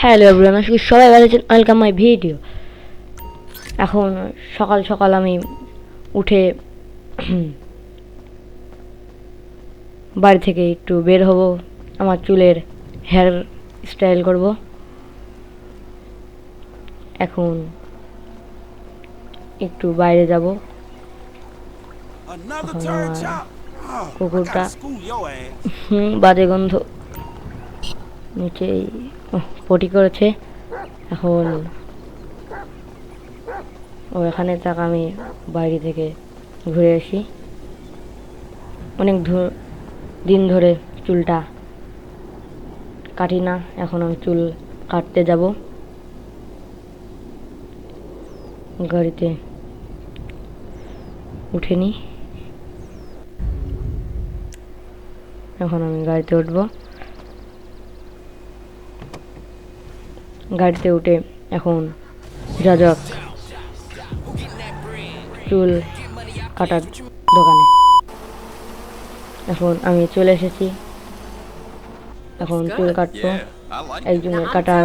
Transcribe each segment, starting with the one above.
Hello everyone, আজকে সবাই ভালো আছেন। Welcome my video. এখন সকাল সকাল আমি উঠে বাড়ি থেকে একটু বের হব, আমার চুলের হেয়ার স্টাইল করব। এখন একটু বাইরে যাব। এখন আমার কুকুরটা বাজে গন্ধ নিচেই পটি করেছে। এখন এখানে থাকা আমি বাইরে থেকে ঘুরে আসি। অনেক দিন ধরে চুলটা কাটি না, এখন আমি চুল কাটতে যাব। গাড়িতে উঠেনি, এখন আমি গাড়িতে উঠবো। গাড়িতে উঠে এখন যা যাক চুল কাটার দোকানে। এখন আমি চলে এসেছি, এখন চুল কাটবো। একজনের কাটা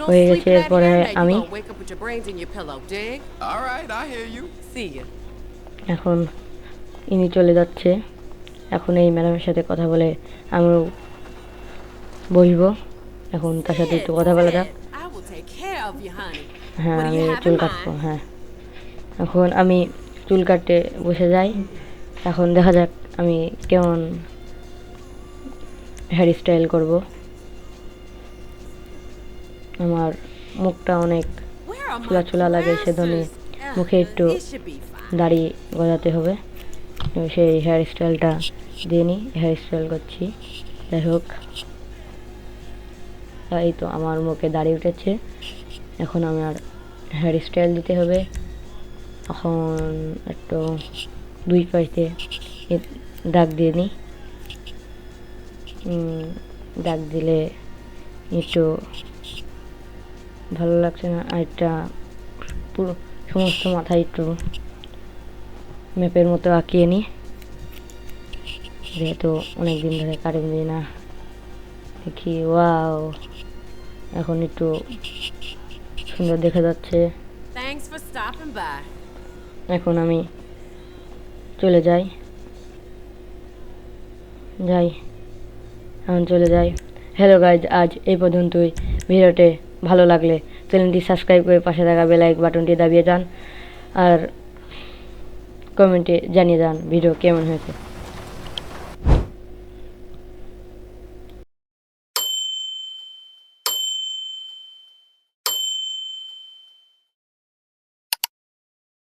হয়ে গেছে, এরপরে আমি। এখন ইনি চলে যাচ্ছে। এখন এই ম্যাডামের সাথে কথা বলে আমিও বসবো। এখন তার সাথে একটু কথা বলা যাক। হ্যাঁ, আমি চুল কাটবো। হ্যাঁ, এখন আমি চুল কাটতে বসে যাই। এখন দেখা যাক আমি কেমন হেয়ার স্টাইল করব। আমার মুখটা অনেক চুলা চুলা লাগে, সেজন্য মুখে একটু দাড়ি গজাতে হবে। সেই হেয়ার স্টাইলটা দিয়ে নিই, হেয়ার স্টাইল করছি। যাই হোক, এই তো আমার মুখে দাড়ি উঠেছে। এখন আমার হেয়ার স্টাইল দিতে হবে। এখন একটু দুই পাশে দাগ দিয়ে নিই। দাগ দিলে একটু ভালো লাগছে না। আরেকটা পুরো সমস্ত মাথায় একটু ম্যাপের মতো আঁকিয়ে নিই, যেহেতু অনেকদিন ধরে কাটেনি না। দেখি, ওয়াও, এখন একটু সুন্দর দেখা যাচ্ছে। এখন আমি চলে যাই এখন চলে যাই। হ্যালো গাইজ, আজ এই পর্যন্তই। ভিডিওটি ভালো লাগলে চ্যানেলটি সাবস্ক্রাইব করে পাশে থাকা বেল আইকন বাটনটি দাবিয়ে যান, আর কমেন্টে জানিয়ে যান ভিডিও কেমন হয়েছে।